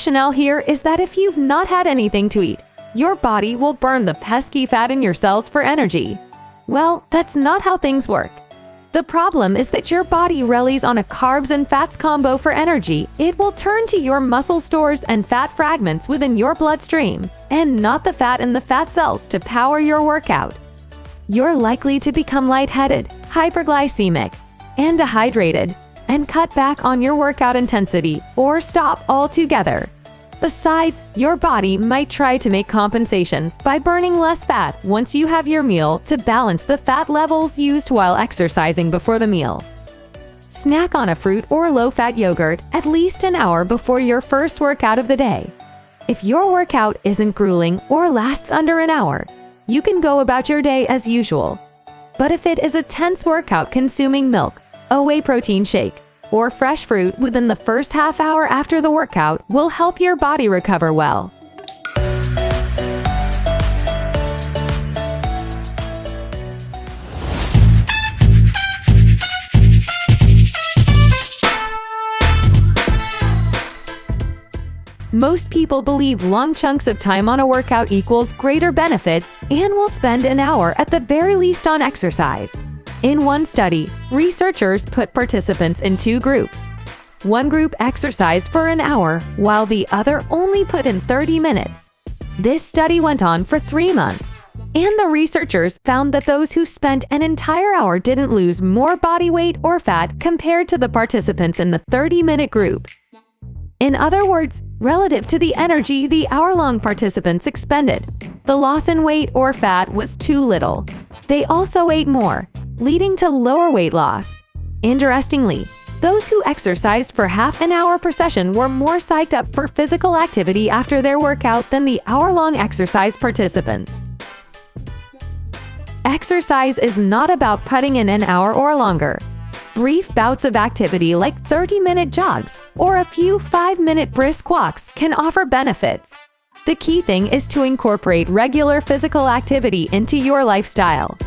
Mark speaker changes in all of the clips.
Speaker 1: rationale here is that if you've not had anything to eat, your body will burn the pesky fat in your cells for energy. Well, that's not how things work. The problem is that your body relies on a carbs and fats combo for energy. It will turn to your muscle stores and fat fragments within your bloodstream, and not the fat in the fat cells to power your workout. You're likely to become lightheaded, hyperglycemic, and dehydrated, and cut back on your workout intensity or stop altogether. Besides, your body might try to make compensations by burning less fat once you have your meal to balance the fat levels used while exercising before the meal. Snack on a fruit or low-fat yogurt at least an hour before your first workout of the day. If your workout isn't grueling or lasts under an hour, you can go about your day as usual. But if it is a tense workout, consuming milk, a whey protein shake, or fresh fruit within the first half hour after the workout will help your body recover well. Most people believe long chunks of time on a workout equals greater benefits and will spend an hour at the very least on exercise. In one study, researchers put participants in two groups. One group exercised for an hour, while the other only put in 30 minutes. This study went on for 3 months, and the researchers found that those who spent an entire hour didn't lose more body weight or fat compared to the participants in the 30-minute group. In other words, relative to the energy the hour-long participants expended, the loss in weight or fat was too little. They also ate more, leading to lower weight loss. Interestingly, those who exercised for half an hour per session were more psyched up for physical activity after their workout than the hour-long exercise participants. Exercise is not about putting in an hour or longer. Brief bouts of activity like 30-minute jogs or a few 5-minute brisk walks can offer benefits. The key thing is to incorporate regular physical activity into your lifestyle.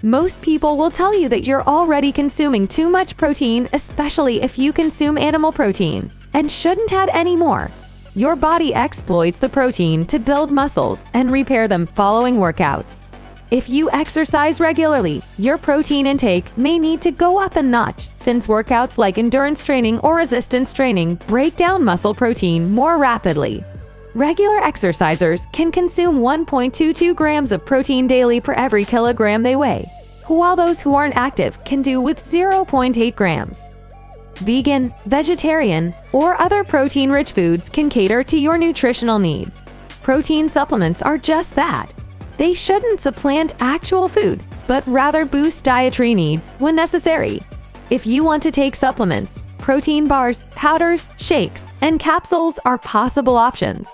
Speaker 1: Most people will tell you that you're already consuming too much protein, especially if you consume animal protein, and shouldn't add any more. Your body exploits the protein to build muscles and repair them following workouts. If you exercise regularly, your protein intake may need to go up a notch, since workouts like endurance training or resistance training break down muscle protein more rapidly. Regular exercisers can consume 1.22 grams of protein daily per every kilogram they weigh, while those who aren't active can do with 0.8 grams. Vegan, vegetarian, or other protein-rich foods can cater to your nutritional needs. Protein supplements are just that. They shouldn't supplant actual food, but rather boost dietary needs when necessary. If you want to take supplements, protein bars, powders, shakes, and capsules are possible options.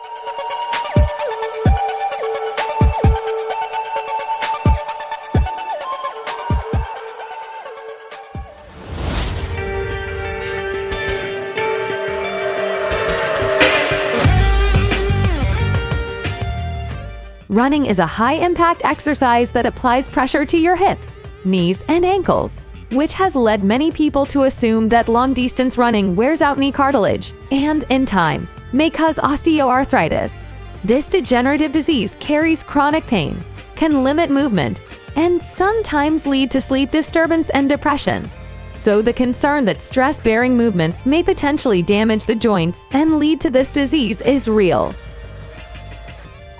Speaker 1: Running is a high-impact exercise that applies pressure to your hips, knees, and ankles, which has led many people to assume that long-distance running wears out knee cartilage and, in time, may cause osteoarthritis. This degenerative disease carries chronic pain, can limit movement, and sometimes lead to sleep disturbance and depression. So the concern that stress-bearing movements may potentially damage the joints and lead to this disease is real.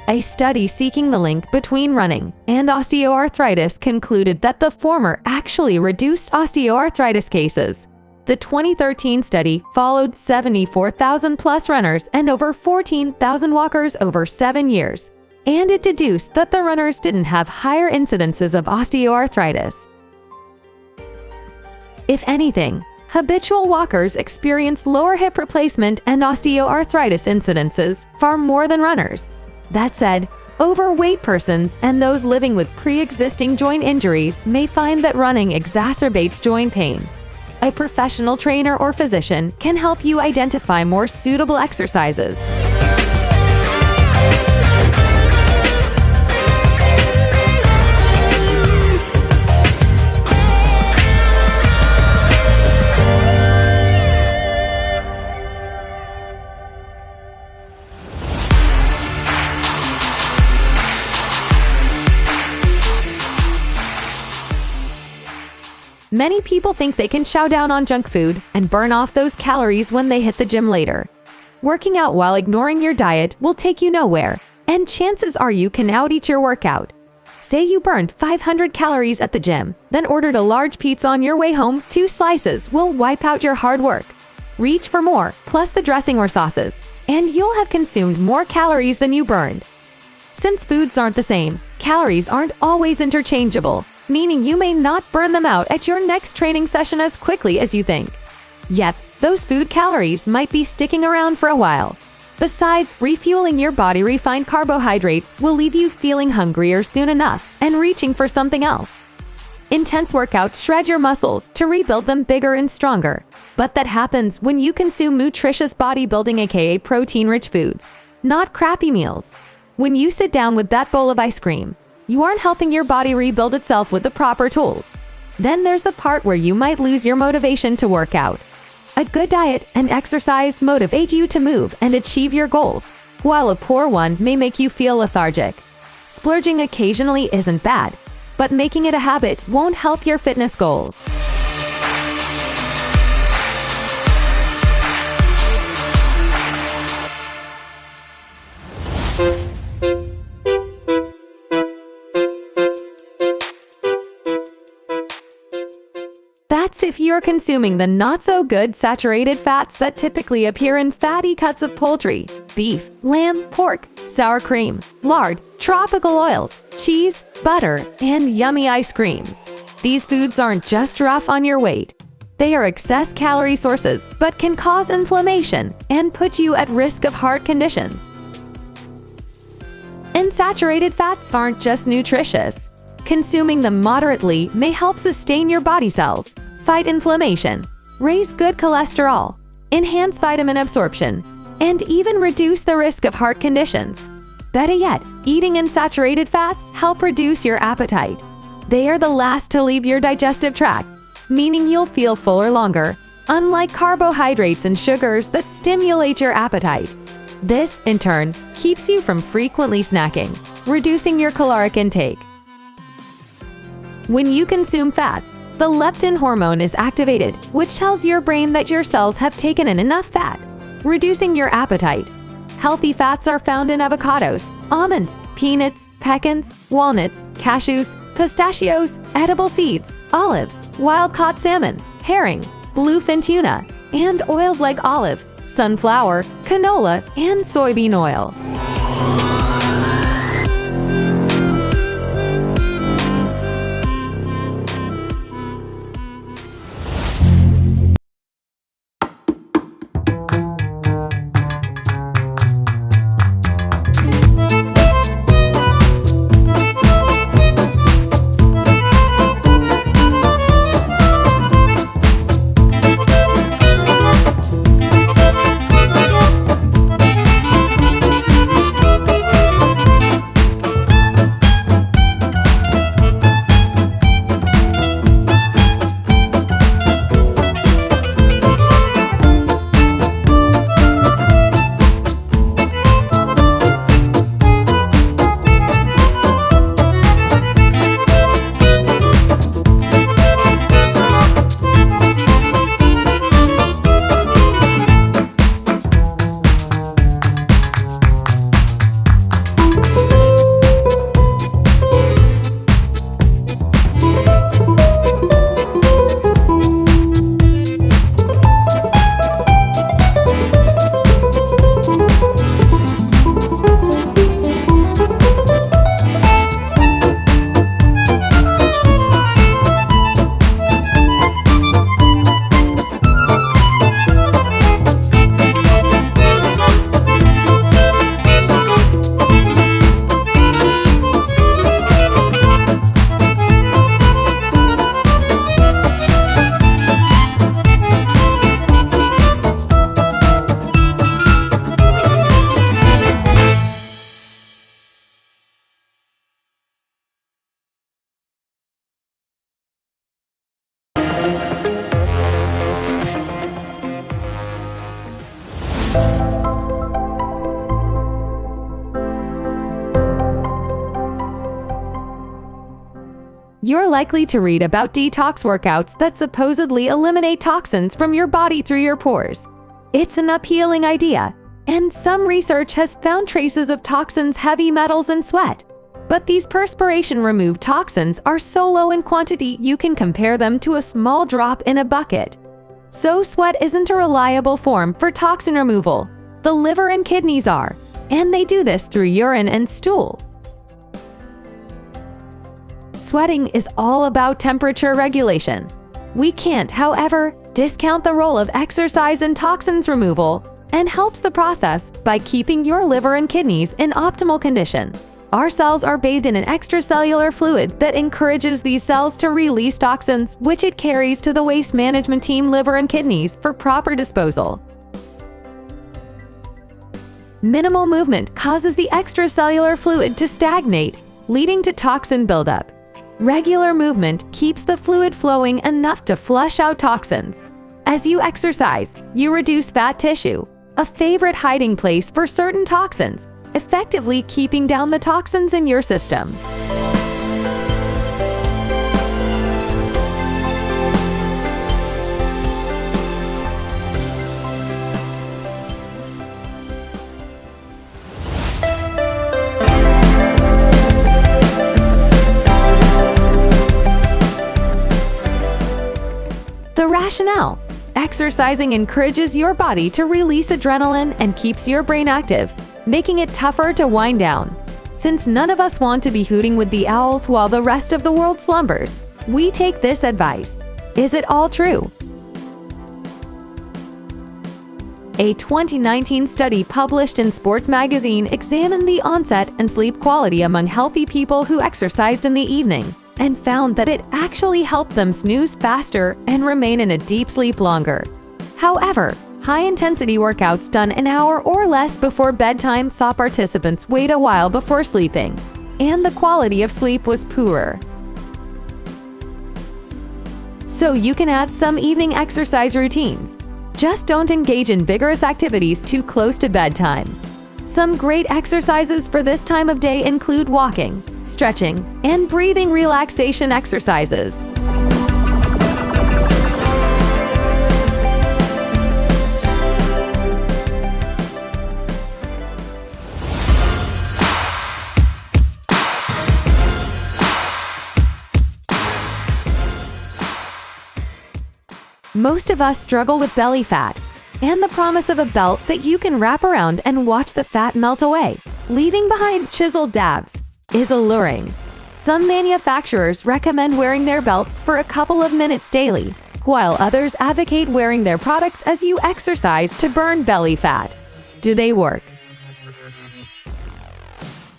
Speaker 1: A study seeking the link between running and osteoarthritis concluded that the former actually reduced osteoarthritis cases. The 2013 study followed 74,000-plus runners and over 14,000 walkers over 7 years, and it deduced that the runners didn't have higher incidences of osteoarthritis. If anything, habitual walkers experienced lower hip replacement and osteoarthritis incidences far more than runners. That said, overweight persons and those living with pre-existing joint injuries may find that running exacerbates joint pain. a professional trainer or physician can help you identify more suitable exercises. Many people think they can chow down on junk food and burn off those calories when they hit the gym later. Working out while ignoring your diet will take you nowhere, and chances are you can out-eat your workout. Say you burned 500 calories at the gym, then ordered a large pizza on your way home. 2 slices will wipe out your hard work. Reach for more, plus the dressing or sauces, and you'll have consumed more calories than you burned. Since foods aren't the same, calories aren't always interchangeable, meaning you may not burn them out at your next training session as quickly as you think. Yet, those food calories might be sticking around for a while. Besides, refueling your body refined carbohydrates will leave you feeling hungrier soon enough and reaching for something else. Intense workouts shred your muscles to rebuild them bigger and stronger, but that happens when you consume nutritious bodybuilding aka protein-rich foods, not crappy meals. When you sit down with that bowl of ice cream, you aren't helping your body rebuild itself with the proper tools. Then there's the part where you might lose your motivation to work out. A good diet and exercise motivate you to move and achieve your goals, while a poor one may make you feel lethargic. Splurging occasionally isn't bad, but making it a habit won't help your fitness goals. That's if you're consuming the not-so-good saturated fats that typically appear in fatty cuts of poultry, beef, lamb, pork, sour cream, lard, tropical oils, cheese, butter, and yummy ice creams. These foods aren't just rough on your weight. They are excess calorie sources but can cause inflammation and put you at risk of heart conditions. And saturated fats aren't just nutritious. Consuming them moderately may help sustain your body cells, fight inflammation, raise good cholesterol, enhance vitamin absorption, and even reduce the risk of heart conditions. Better yet, eating unsaturated fats help reduce your appetite. They are the last to leave your digestive tract, meaning you'll feel fuller longer, unlike carbohydrates and sugars that stimulate your appetite. This, in turn, keeps you from frequently snacking, reducing your caloric intake. When you consume fats, the leptin hormone is activated, which tells your brain that your cells have taken in enough fat, reducing your appetite. Healthy fats are found in avocados, almonds, peanuts, pecans, walnuts, cashews, pistachios, edible seeds, olives, wild-caught salmon, herring, bluefin tuna, and oils like olive, sunflower, canola, and soybean oil. You're likely to read about detox workouts that supposedly eliminate toxins from your body through your pores. It's an appealing idea, and some research has found traces of toxins, heavy metals, and sweat. But these perspiration-removed toxins are so low in quantity you can compare them to a small drop in a bucket. So sweat isn't a reliable form for toxin removal. The liver and kidneys are, and they do this through urine and stool. Sweating is all about temperature regulation. We can't, however, discount the role of exercise in toxins removal and helps the process by keeping your liver and kidneys in optimal condition. Our cells are bathed in an extracellular fluid that encourages these cells to release toxins, which it carries to the waste management team, liver and kidneys, for proper disposal. Minimal movement causes the extracellular fluid to stagnate, leading to toxin buildup. Regular movement keeps the fluid flowing enough to flush out toxins. As you exercise, you reduce fat tissue, a favorite hiding place for certain toxins, effectively keeping down the toxins in your system. The rationale: exercising encourages your body to release adrenaline and keeps your brain active, making it tougher to wind down. Since none of us want to be hooting with the owls while the rest of the world slumbers, we take this advice. Is it all true? A 2019 study published in Sports Magazine examined the onset and sleep quality among healthy people who exercised in the evening, and found that it actually helped them snooze faster and remain in a deep sleep longer. However, high-intensity workouts done an hour or less before bedtime saw participants wait a while before sleeping, and the quality of sleep was poorer. So you can add some evening exercise routines. Just don't engage in vigorous activities too close to bedtime. Some great exercises for this time of day include walking, stretching, and breathing relaxation exercises. Most of us struggle with belly fat, and the promise of a belt that you can wrap around and watch the fat melt away, leaving behind chiseled dabs, is alluring. Some manufacturers recommend wearing their belts for a couple of minutes daily, while others advocate wearing their products as you exercise to burn belly fat. Do they work?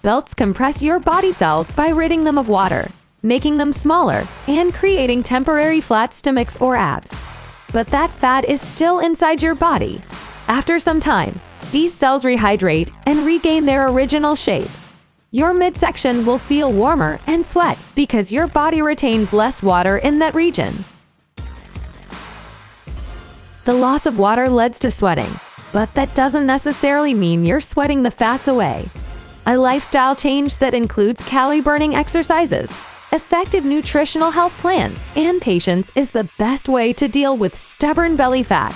Speaker 1: Belts compress your body cells by ridding them of water, making them smaller, and creating temporary flat stomachs or abs. But that fat is still inside your body. After some time, these cells rehydrate and regain their original shape. Your midsection will feel warmer and sweat because your body retains less water in that region. The loss of water leads to sweating, but that doesn't necessarily mean you're sweating the fats away. A lifestyle change that includes calorie-burning exercises, effective nutritional health plans, and patience is the best way to deal with stubborn belly fat.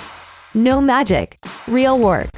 Speaker 1: No magic, real work.